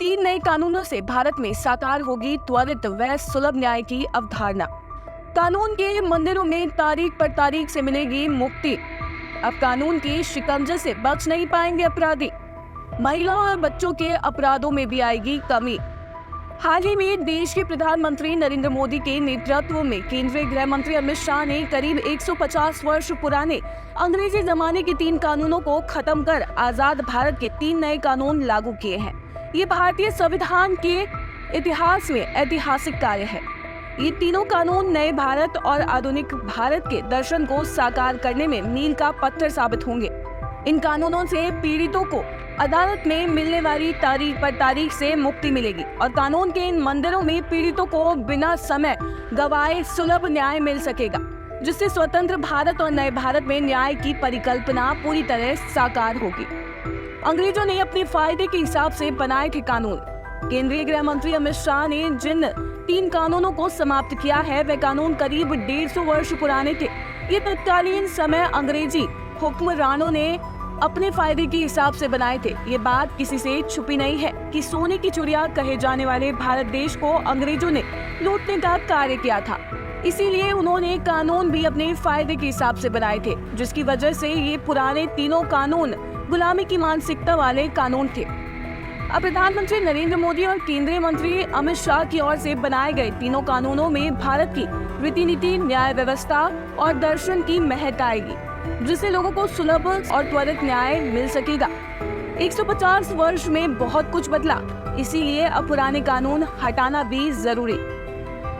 3 नए कानूनों से भारत में साकार होगी त्वरित व सुलभ न्याय की अवधारणा। कानून के मंदिरों में तारीख पर तारीख से मिलेगी मुक्ति। अब कानून के शिकंजे से बच नहीं पाएंगे अपराधी। महिलाओं और बच्चों के अपराधों में भी आएगी कमी। हाल ही में देश के प्रधानमंत्री नरेंद्र मोदी के नेतृत्व में केंद्रीय गृह मंत्री अमित शाह ने करीब 150 वर्ष पुराने अंग्रेजी जमाने के 3 कानूनों को खत्म कर आजाद भारत के 3 नए कानून लागू किए हैं। ये भारतीय संविधान के इतिहास में ऐतिहासिक कार्य है। ये तीनों कानून नए भारत और आधुनिक भारत के दर्शन को साकार करने में मील का पत्थर साबित होंगे। इन कानूनों से पीड़ितों को अदालत में मिलने वाली तारीख पर तारीख से मुक्ति मिलेगी और कानून के इन मंदिरों में पीड़ितों को बिना समय गवाए सुलभ न्याय मिल सकेगा, जिससे स्वतंत्र भारत और नए भारत में न्याय की परिकल्पना पूरी तरह साकार होगी। अंग्रेजों ने अपने फायदे के हिसाब से बनाए थे कानून। केंद्रीय गृह मंत्री अमित शाह ने जिन 3 कानूनों को समाप्त किया है वे कानून करीब 150 वर्ष पुराने थे। ये तत्कालीन समय अंग्रेजी हुक्मरानों ने अपने फायदे के हिसाब से बनाए थे। ये बात किसी से छुपी नहीं है कि सोने की चिड़िया कहे जाने वाले भारत देश को अंग्रेजों ने लूटने का कार्य किया था। इसीलिए उन्होंने कानून भी अपने फायदे के हिसाब से बनाए थे, जिसकी वजह से ये पुराने तीनों कानून गुलामी की मानसिकता वाले कानून थे। अब प्रधानमंत्री नरेंद्र मोदी और केंद्रीय मंत्री अमित शाह की ओर से बनाए गए तीनों कानूनों में भारत की रीति नीति, न्याय व्यवस्था और दर्शन की महक आएगी, जिससे लोगों को सुलभ और त्वरित न्याय मिल सकेगा। 150 वर्ष में बहुत कुछ बदला, इसीलिए अब पुराने कानून हटाना भी जरूरी।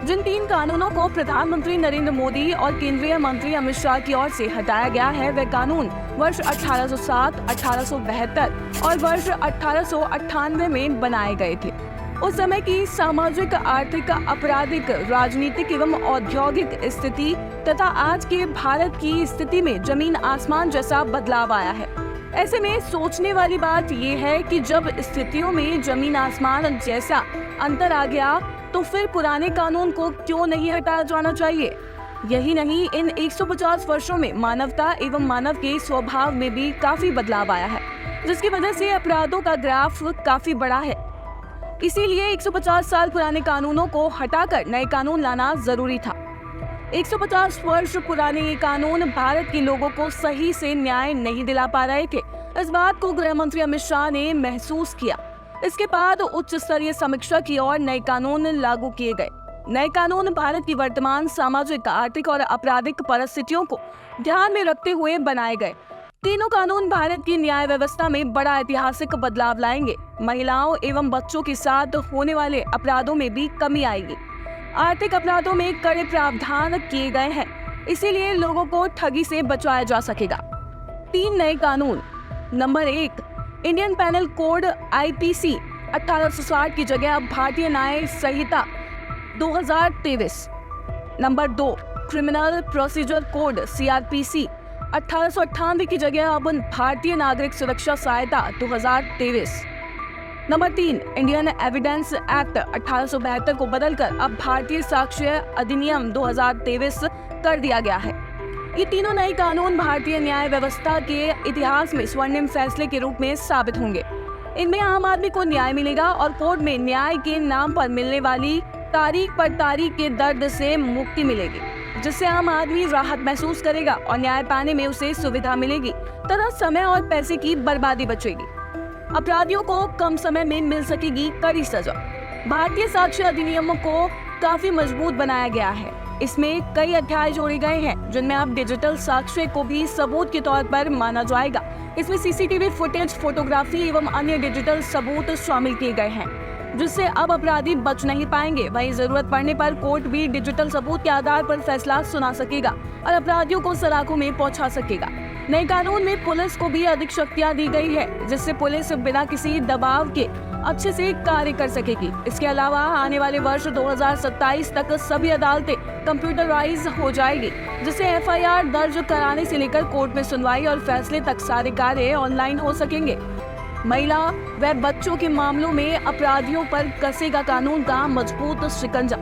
जिन 3 कानूनों को प्रधानमंत्री नरेंद्र मोदी और केंद्रीय मंत्री अमित शाह की ओर से हटाया गया है वे कानून वर्ष 1807, 1872 और वर्ष 1898 में बनाए गए थे। उस समय की सामाजिक, आर्थिक, आपराधिक, राजनीतिक एवं औद्योगिक स्थिति तथा आज के भारत की स्थिति में जमीन आसमान जैसा बदलाव आया है। ऐसे में सोचने वाली बात ये है कि जब स्थितियों में जमीन आसमान जैसा अंतर आ गया तो फिर पुराने कानून को क्यों नहीं हटाया जाना चाहिए। यही नहीं, इन 150 वर्षों में मानवता एवं मानव के स्वभाव में भी काफी बदलाव आया है, जिसकी वजह से अपराधों का ग्राफ काफी बड़ा है। इसीलिए 150 साल पुराने कानूनों को हटाकर नए कानून लाना जरूरी था। 150 वर्ष पुराने ये कानून भारत के लोगों को सही से न्याय नहीं दिला पा रहे थे। इस बात को गृह मंत्री अमित शाह ने महसूस किया। इसके बाद उच्च स्तरीय समीक्षा की ओर नए कानून लागू किए गए। नए कानून भारत की वर्तमान सामाजिक, आर्थिक और आपराधिक परिस्थितियों को ध्यान में रखते हुए बनाए गए। तीनों कानून भारत की न्याय व्यवस्था में बड़ा ऐतिहासिक बदलाव लाएंगे। महिलाओं एवं बच्चों के साथ होने वाले अपराधों में भी कमी आएगी। आर्थिक अपराधों में कड़े प्रावधान किए गए हैं, इसीलिए लोगों को ठगी से बचाया जा सकेगा। 3 नए कानून। Number 1, Indian penal code IPC 1860 की जगह अब Bharatiya Nyaya Sanhita 2023। Number 2, criminal procedure code CRPC 1898 की जगह अब भारतीय नागरिक सुरक्षा सहायता 2023। नंबर 3, इंडियन एविडेंस एक्ट 1872 को बदलकर अब भारतीय साक्ष्य अधिनियम 2023 कर दिया गया है। ये तीनों नए कानून भारतीय न्याय व्यवस्था के इतिहास में स्वर्णिम फैसले के रूप में साबित होंगे। इनमें आम आदमी को न्याय मिलेगा और कोर्ट में न्याय के नाम पर मिलने वाली तारीख पर तारीख के दर्द से मुक्ति मिलेगी, जिससे आम आदमी राहत महसूस करेगा और न्याय पाने में उसे सुविधा मिलेगी तथा समय और पैसे की बर्बादी बचेगी। अपराधियों को कम समय में मिल सकेगी कड़ी सजा। भारतीय साक्ष्य अधिनियम को काफी मजबूत बनाया गया है। इसमें कई अध्याय जोड़े गए हैं, जिनमें अब डिजिटल साक्ष्य को भी सबूत के तौर पर माना जाएगा। इसमें CCTV फुटेज, फोटोग्राफी एवं अन्य डिजिटल सबूत शामिल किए गए हैं, जिससे अब अपराधी बच नहीं पाएंगे। वहीं जरूरत पड़ने पर कोर्ट भी डिजिटल सबूत के आधार पर फैसला सुना सकेगा और अपराधियों को सलाखों में पहुंचा सकेगा। नए कानून में पुलिस को भी अधिक शक्तियां दी गई है, जिससे पुलिस बिना किसी दबाव के अच्छे से कार्य कर सकेगी। इसके अलावा आने वाले वर्ष 2027 तक सभी अदालतें कंप्यूटराइज हो जाएगी, जिससे FIR दर्ज कराने से लेकर कोर्ट में सुनवाई और फैसले तक सारे कार्य ऑनलाइन हो सकेंगे। महिला व बच्चों के मामलों में अपराधियों पर कसेगा कानून का मजबूत शिकंजा।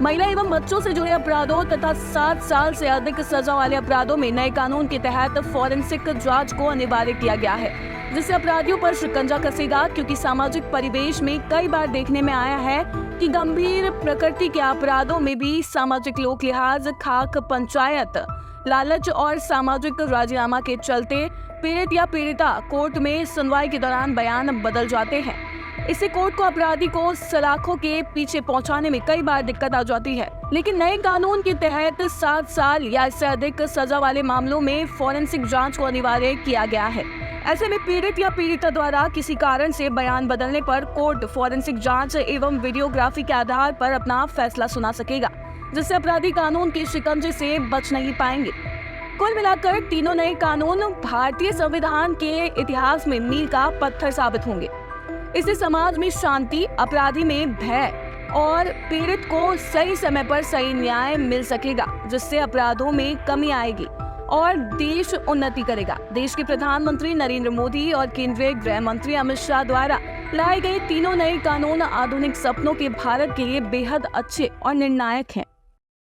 महिला एवं बच्चों से जुड़े अपराधों तथा 7 साल से अधिक सजा वाले अपराधों में नए कानून के तहत फॉरेंसिक जांच को अनिवार्य किया गया है, जिससे अपराधियों पर शिकंजा कसेगा। क्योंकि सामाजिक परिवेश में कई बार देखने में आया है कि गंभीर प्रकृति के अपराधों में भी सामाजिक लोक लिहाज, खाक पंचायत, लालच और सामाजिक राजीनामा के चलते पीड़ित या पीड़िता कोर्ट में सुनवाई के दौरान बयान बदल जाते हैं। इससे कोर्ट को अपराधी को सलाखों के पीछे पहुंचाने में कई बार दिक्कत आ जाती है। लेकिन नए कानून के तहत 7 साल या इससे अधिक सजा वाले मामलों में फॉरेंसिक जांच को अनिवार्य किया गया है। ऐसे में पीड़ित या पीड़िता द्वारा किसी कारण से बयान बदलने पर कोर्ट फॉरेंसिक जांच एवं वीडियोग्राफी के आधार पर अपना फैसला सुना सकेगा, जिससे अपराधी कानून के शिकंजे से बच नहीं पाएंगे। कुल मिलाकर तीनों नए कानून भारतीय संविधान के इतिहास में मील का पत्थर साबित होंगे। इससे समाज में शांति, अपराधी में भय और पीड़ित को सही समय पर सही न्याय मिल सकेगा, जिससे अपराधों में कमी आएगी और देश उन्नति करेगा। देश के प्रधानमंत्री नरेंद्र मोदी और केंद्रीय गृह मंत्री अमित शाह द्वारा लाए गए तीनों नए कानून आधुनिक सपनों के भारत के लिए बेहद अच्छे और निर्णायक हैं।